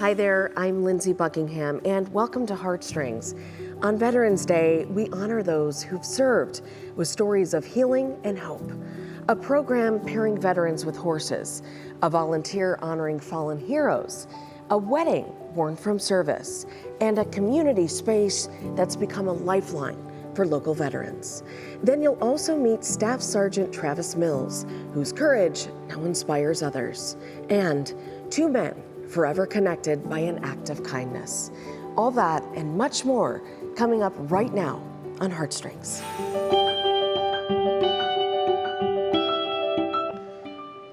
Hi there, I'm Lindsay Buckingham, and welcome to Heartstrings. On Veterans Day, we honor those who've served with stories of healing and hope. A program pairing veterans with horses, a volunteer honoring fallen heroes, a wedding born from service, and a community space that's become a lifeline for local veterans. Then you'll also meet Staff Sergeant Travis Mills, whose courage now inspires others, and two men forever connected by an act of kindness. All that and much more coming up right now on Heartstrings.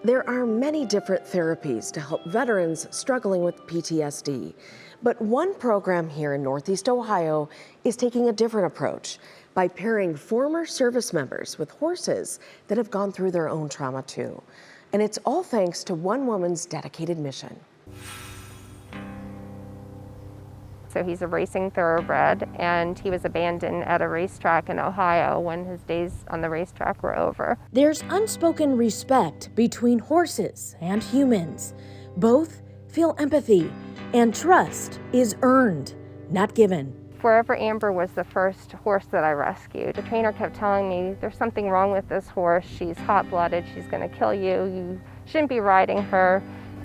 There are many different therapies to help veterans struggling with PTSD, but one program here in Northeast Ohio is taking a different approach by pairing former service members with horses that have gone through their own trauma too. And it's all thanks to one woman's dedicated mission. So he's a racing thoroughbred, and he was abandoned at a racetrack in Ohio when his days on the racetrack were over. There's unspoken respect between horses and humans. Both feel empathy, and trust is earned, not given. Forever Amber was the first horse that I rescued. The trainer kept telling me, there's something wrong with this horse. She's hot-blooded, she's gonna kill you. You shouldn't be riding her.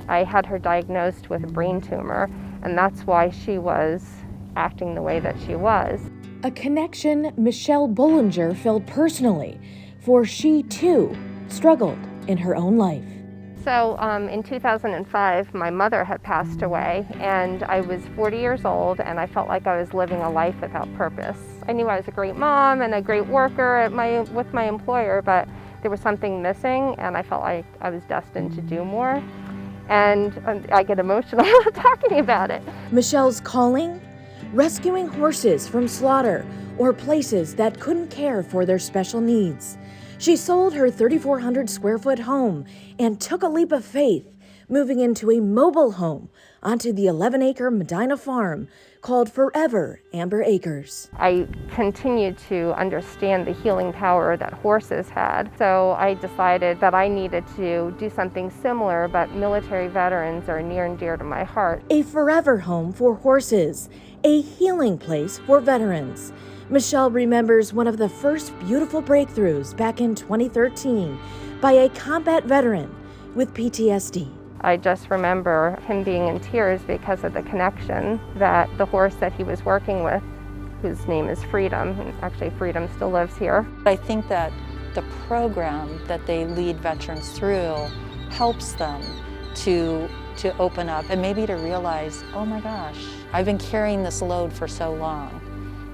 I had her diagnosed with a brain tumor, and that's why she was acting the way that she was. A connection Michelle Bollinger felt personally, for she too struggled in her own life. So in 2005, my mother had passed away, and I was 40 years old, and I felt like I was living a life without purpose. I knew I was a great mom and a great worker with my employer, but there was something missing, and I felt like I was destined to do more. And I get emotional talking about it. Michelle's calling? Rescuing horses from slaughter or places that couldn't care for their special needs. She sold her 3,400 square foot home and took a leap of faith, moving into a mobile home onto the 11-acre Medina farm called Forever Amber Acres. I continued to understand the healing power that horses had, so I decided that I needed to do something similar, but military veterans are near and dear to my heart. A forever home for horses, a healing place for veterans. Michelle remembers one of the first beautiful breakthroughs back in 2013 by a combat veteran with PTSD. I just remember him being in tears because of the connection that the horse that he was working with, whose name is Freedom, and actually Freedom still lives here. I think that the program that they lead veterans through helps them to open up and maybe to realize, oh my gosh, I've been carrying this load for so long,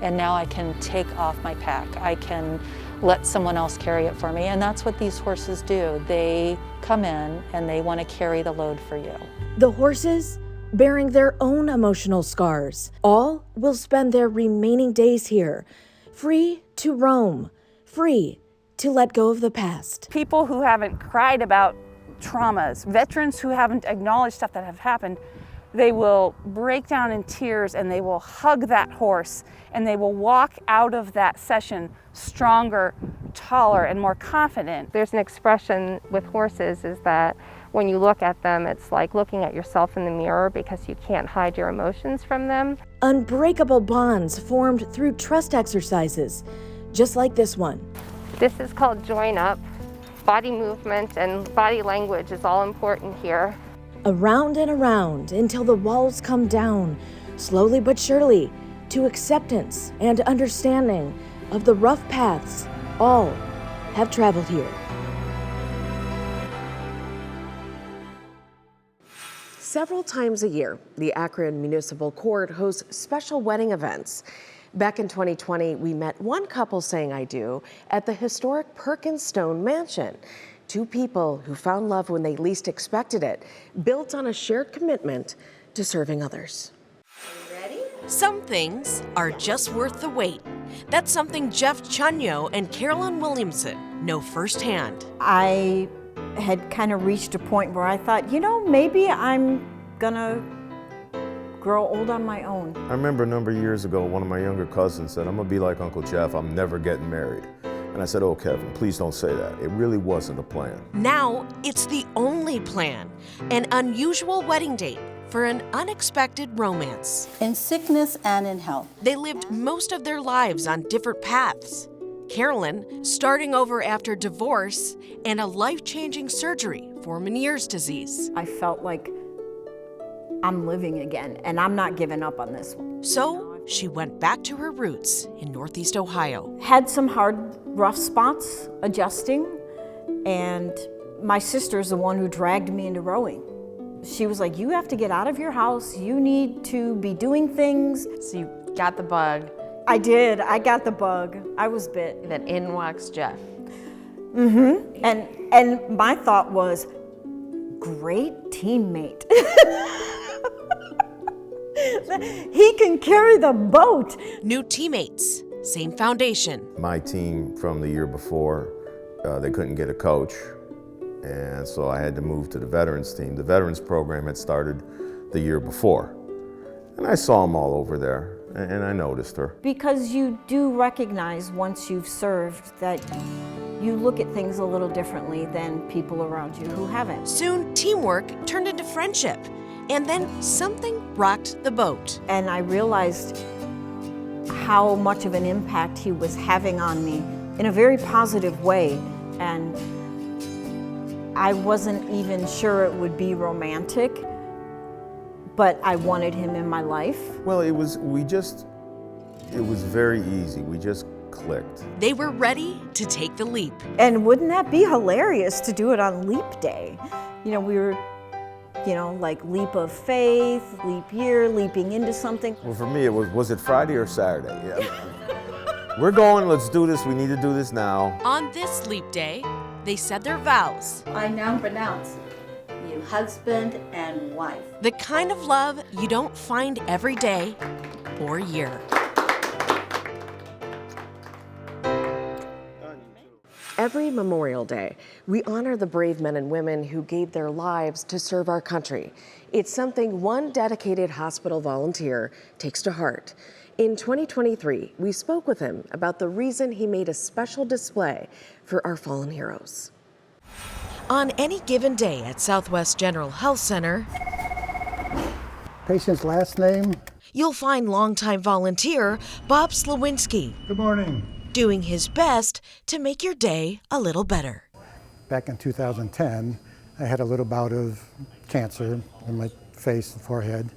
and now I can take off my pack. I can let someone else carry it for me, and that's what these horses do. They come in and they want to carry the load for you. The horses bearing their own emotional scars. All will spend their remaining days here, free to roam, free to let go of the past. People who haven't cried about traumas, veterans who haven't acknowledged stuff that have happened, they will break down in tears and they will hug that horse and they will walk out of that session stronger, taller, and more confident. There's an expression with horses is that when you look at them, it's like looking at yourself in the mirror because you can't hide your emotions from them. Unbreakable bonds formed through trust exercises, just like this one. This is called Join Up. Body movement and body language is all important here. Around and around until the walls come down, slowly but surely, to acceptance and understanding of the rough paths all have traveled here. Several times a year, the Akron Municipal Court hosts special wedding events. Back in 2020, we met one couple saying I do at the historic Perkins Stone Mansion. Two people who found love when they least expected it, built on a shared commitment to serving others. Ready? Some things are just worth the wait. That's something Jeff Chunyo and Carolyn Williamson know firsthand. I had kind of reached a point where I thought, maybe I'm gonna grow old on my own. I remember a number of years ago, one of my younger cousins said, I'm gonna be like Uncle Jeff, I'm never getting married. And I said, oh, Kevin, please don't say that. It really wasn't a plan. Now it's the only plan. An unusual wedding date for an unexpected romance. In sickness and in health. They lived most of their lives on different paths. Carolyn starting over after divorce and a life-changing surgery for Meniere's disease. I felt like I'm living again, and I'm not giving up on this one. So she went back to her roots in Northeast Ohio. Had some hard, rough spots adjusting, and my sister's the one who dragged me into rowing. She was like, you have to get out of your house, you need to be doing things. So you got the bug. I did, I got the bug. I was bit. Then in walks Jeff. Mm-hmm. And my thought was, great teammate. He can carry the boat. New teammates, same foundation. My team from the year before, they couldn't get a coach, and so I had to move to the veterans team. The veterans program had started the year before, and I saw them all over there, and I noticed her. Because you do recognize once you've served that you look at things a little differently than people around you who haven't. Soon, teamwork turned into friendship, and then something rocked the boat. And I realized how much of an impact he was having on me in a very positive way. And I wasn't even sure it would be romantic, but I wanted him in my life. Well, it was very easy. We just clicked. They were ready to take the leap. And wouldn't that be hilarious to do it on Leap Day? You know, we were, like leap of faith, leap year, leaping into something. Well, for me, was it Friday or Saturday? Yeah. We're going, let's do this, we need to do this now. On this leap day, they said their vows. I now pronounce you husband and wife. The kind of love you don't find every day or year. Every Memorial Day, we honor the brave men and women who gave their lives to serve our country. It's something one dedicated hospital volunteer takes to heart. In 2023, we spoke with him about the reason he made a special display for our fallen heroes. On any given day at Southwest General Health Center, Patient's last name? You'll find longtime volunteer Bob Slawinski. Good morning. Doing his best to make your day a little better. Back in 2010, I had a little bout of cancer in my face and forehead,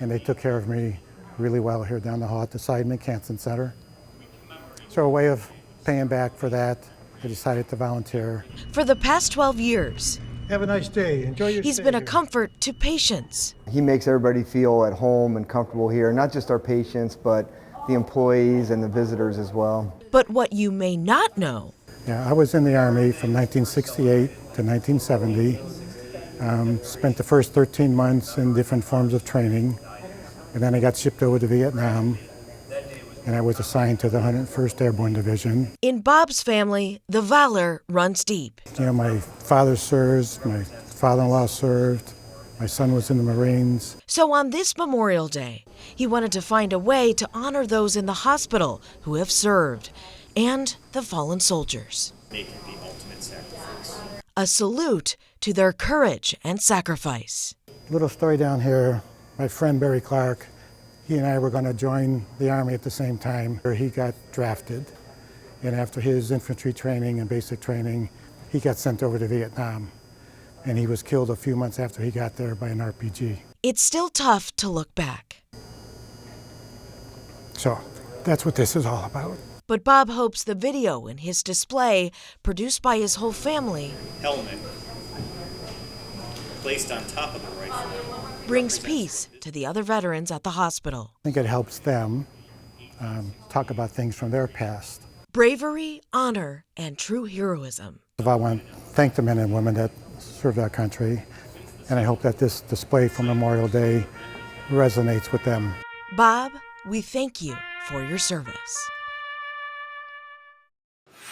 and they took care of me really well here down the hall at the Seidman Cancer Center. So a way of paying back for that, I decided to volunteer. For the past 12 years, have a nice day. Enjoy your he's been a comfort to patients. He makes everybody feel at home and comfortable here, not just our patients, but the employees and the visitors as well. But what you may not know. Yeah, I was in the Army from 1968 to 1970. Spent the first 13 months in different forms of training, and then I got shipped over to Vietnam, and I was assigned to the 101st Airborne Division. In Bob's family, the valor runs deep. You know, my father served, my father-in-law served, my son was in the Marines. So on this Memorial Day, he wanted to find a way to honor those in the hospital who have served and the fallen soldiers. Making the ultimate sacrifice. A salute to their courage and sacrifice. Little story down here, my friend Barry Clark, he and I were going to join the Army at the same time. He got drafted, and after his infantry training and basic training, he got sent over to Vietnam. And he was killed a few months after he got there by an RPG. It's still tough to look back. So that's what this is all about. But Bob hopes the video in his display, produced by his whole family, Helmet placed on top of the rifle, brings peace to the other veterans at the hospital. I think it helps them talk about things from their past. Bravery, honor, and true heroism. I want to thank the men and women that serve our country, and I hope that this display for Memorial Day resonates with them. Bob, we thank you for your service.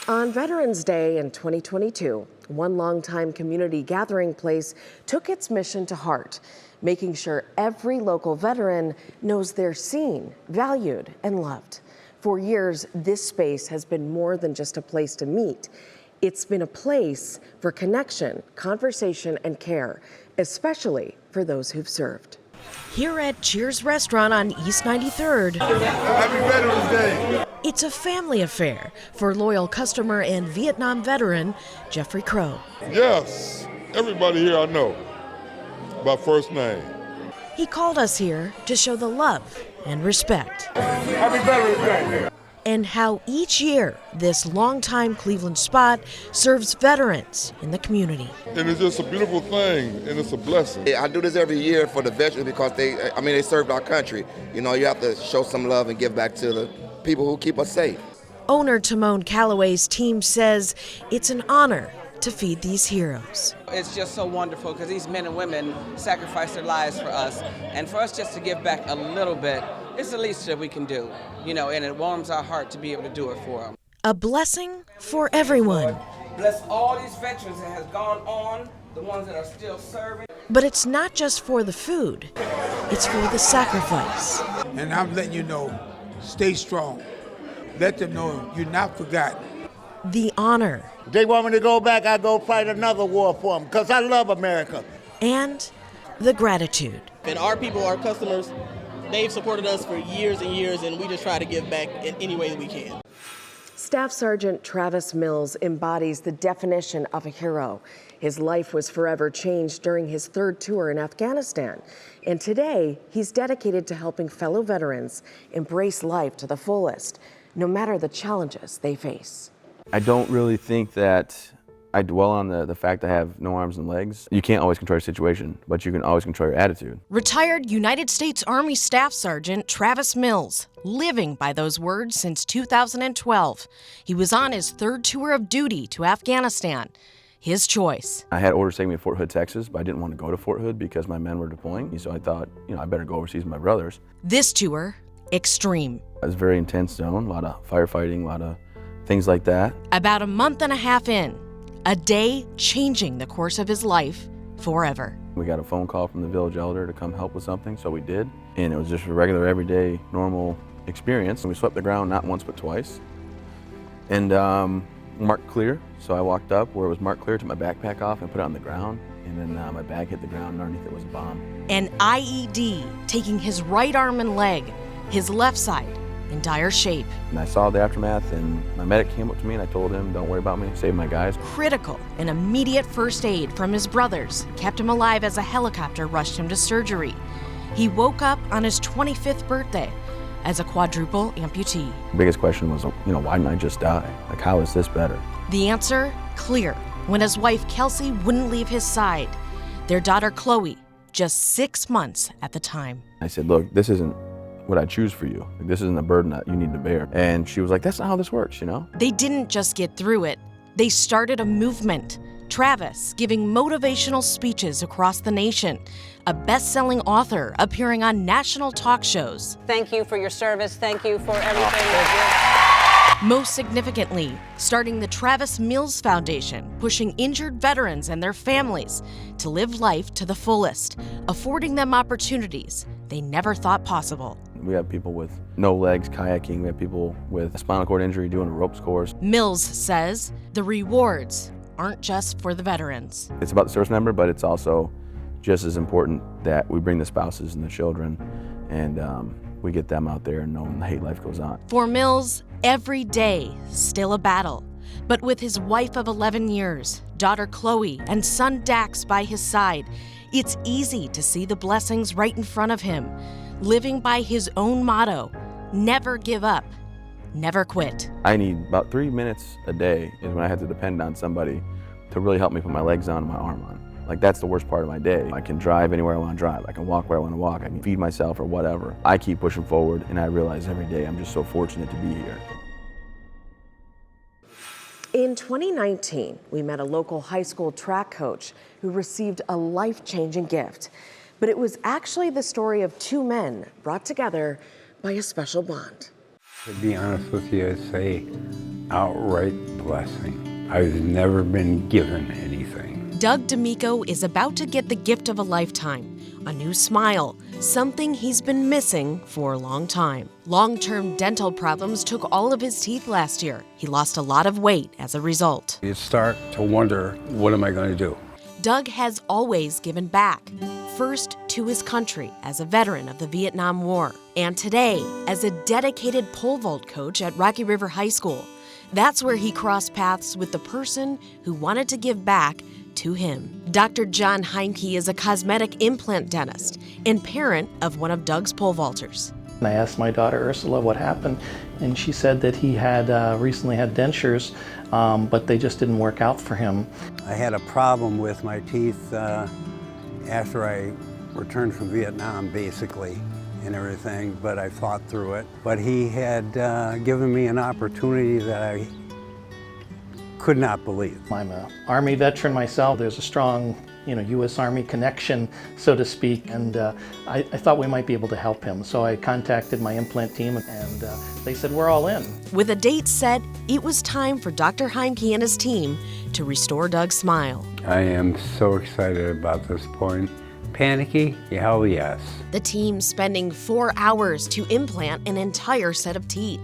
On Veterans Day in 2022, one longtime community gathering place took its mission to heart, making sure every local veteran knows they're seen, valued, and loved. For years, this space has been more than just a place to meet. It's been a place for connection, conversation, and care, especially for those who've served. Here at Cheers Restaurant on East 93rd. Happy Veterans Day. It's a family affair for loyal customer and Vietnam veteran Jeffrey Crow. Yes, everybody here I know by first name. He called us here to show the love and respect. Happy Veterans Day. And how each year this longtime Cleveland spot serves veterans in the community. And it's just a beautiful thing, and it's a blessing. I do this every year for the veterans because they served our country. You know, you have to show some love and give back to the people who keep us safe. Owner Timone Calloway's team says it's an honor to feed these heroes. It's just so wonderful because these men and women sacrifice their lives for us. And for us just to give back a little bit, it's the least that we can do, you know, and it warms our heart to be able to do it for them. A blessing for everyone. Bless all these veterans that have gone on, the ones that are still serving. But it's not just for the food, it's for the sacrifice. And I'm letting you know, stay strong. Let them know you're not forgotten. The honor. They want me to go back, I go fight another war for them, because I love America. And the gratitude. And our people, our customers, they've supported us for years and years, and we just try to give back in any way that we can. Staff Sergeant Travis Mills embodies the definition of a hero. His life was forever changed during his third tour in Afghanistan. And today, he's dedicated to helping fellow veterans embrace life to the fullest, no matter the challenges they face. I don't really think that I dwell on the fact I have no arms and legs. You can't always control your situation, but you can always control your attitude. Retired United States Army Staff Sergeant Travis Mills, living by those words since 2012. He was on his third tour of duty to Afghanistan. His choice. I had orders taking me to Fort Hood, Texas, but I didn't want to go to Fort Hood because my men were deploying. So I thought, I better go overseas with my brothers. This tour, extreme. It was a very intense zone, a lot of firefighting, a lot of things like that. About a month and a half in, a day changing the course of his life forever. We got a phone call from the village elder to come help with something, so we did. And it was just a regular, everyday, normal experience. And we swept the ground not once but twice. And marked clear, so I walked up where it was marked clear, took my backpack off and put it on the ground. And then my bag hit the ground, and underneath it was a bomb. An IED taking his right arm and leg, his left side in dire shape. And I saw the aftermath, and my medic came up to me, and I told him, don't worry about me, save my guys. Critical and immediate first aid from his brothers kept him alive as a helicopter rushed him to surgery. He woke up on his 25th birthday as a quadruple amputee. The biggest question was, why didn't I just die? Like, how is this better? The answer, clear, when his wife Kelsey wouldn't leave his side. Their daughter Chloe, just 6 months at the time. I said, look, this isn't what I choose for you. Like, this isn't a burden that you need to bear. And she was like, that's not how this works, They didn't just get through it. They started a movement. Travis giving motivational speeches across the nation. A best-selling author appearing on national talk shows. Thank you for your service. Thank you for everything Most significantly, starting the Travis Mills Foundation, pushing injured veterans and their families to live life to the fullest, affording them opportunities they never thought possible. We have people with no legs kayaking. We have people with a spinal cord injury doing a ropes course. Mills says the rewards aren't just for the veterans. It's about the service member, but it's also just as important that we bring the spouses and the children and we get them out there knowing the hate life goes on. For Mills, every day still a battle. But with his wife of 11 years, daughter Chloe, and son Dax by his side, it's easy to see the blessings right in front of him, living by his own motto, never give up, never quit. I need about 3 minutes a day is when I have to depend on somebody to really help me put my legs on and my arm on. Like, that's the worst part of my day. I can drive anywhere I want to drive. I can walk where I want to walk. I can feed myself or whatever. I keep pushing forward, and I realize every day I'm just so fortunate to be here. In 2019, we met a local high school track coach who received a life-changing gift. But it was actually the story of two men brought together by a special bond. To be honest with you, it's an outright blessing. I've never been given anything. Doug D'Amico is about to get the gift of a lifetime, a new smile, something he's been missing for a long time. Long-term dental problems took all of his teeth last year. He lost a lot of weight as a result. You start to wonder, what am I going to do? Doug has always given back, first to his country as a veteran of the Vietnam War, and today as a dedicated pole vault coach at Rocky River High School. That's where he crossed paths with the person who wanted to give back to him. Dr. John Heimke is a cosmetic implant dentist and parent of one of Doug's pole vaulters. I asked my daughter Ursula what happened, and she said that he had recently had dentures, but they just didn't work out for him. I had a problem with my teeth after I returned from Vietnam, basically, and everything, but I fought through it. But he had given me an opportunity that I could not believe. I'm an Army veteran myself. There's a strong, U.S. Army connection, so to speak, and I thought we might be able to help him. So I contacted my implant team, and they said, we're all in. With a date set, it was time for Dr. Heimke and his team to restore Doug's smile. I am so excited about this point. Panicky? Hell yes. The team spending 4 hours to implant an entire set of teeth,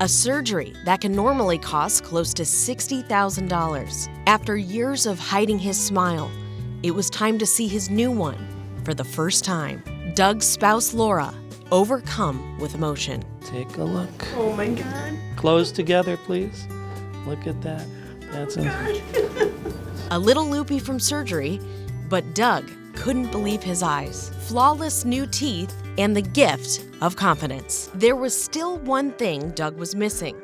a surgery that can normally cost close to $60,000. After years of hiding his smile, it was time to see his new one for the first time. Doug's spouse, Laura, overcome with emotion. Take a look. Oh my God. Close together, please. Look at that. That's A little loopy from surgery, but Doug couldn't believe his eyes. Flawless new teeth and the gift of confidence. There was still one thing Doug was missing: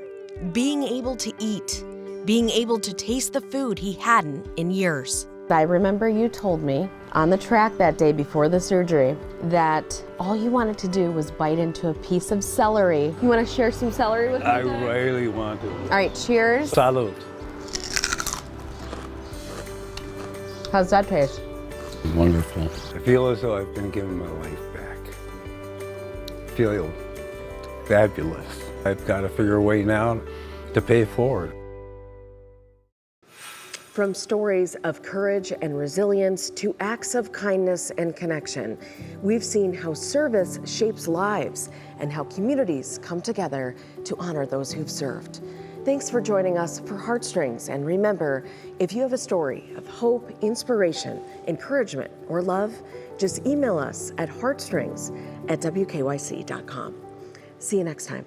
being able to eat, being able to taste the food he hadn't in years. I remember you told me on the track that day before the surgery that all you wanted to do was bite into a piece of celery. You want to share some celery with me? I really want to. All right, cheers. Salud. How's that taste? Wonderful. I feel as though I've been given my life back. I feel fabulous. I've got to figure a way now to pay it forward. From stories of courage and resilience to acts of kindness and connection, we've seen how service shapes lives and how communities come together to honor those who've served. Thanks for joining us for Heartstrings, and remember, if you have a story of hope, inspiration, encouragement, or love, just email us at heartstrings@wkyc.com. See you next time.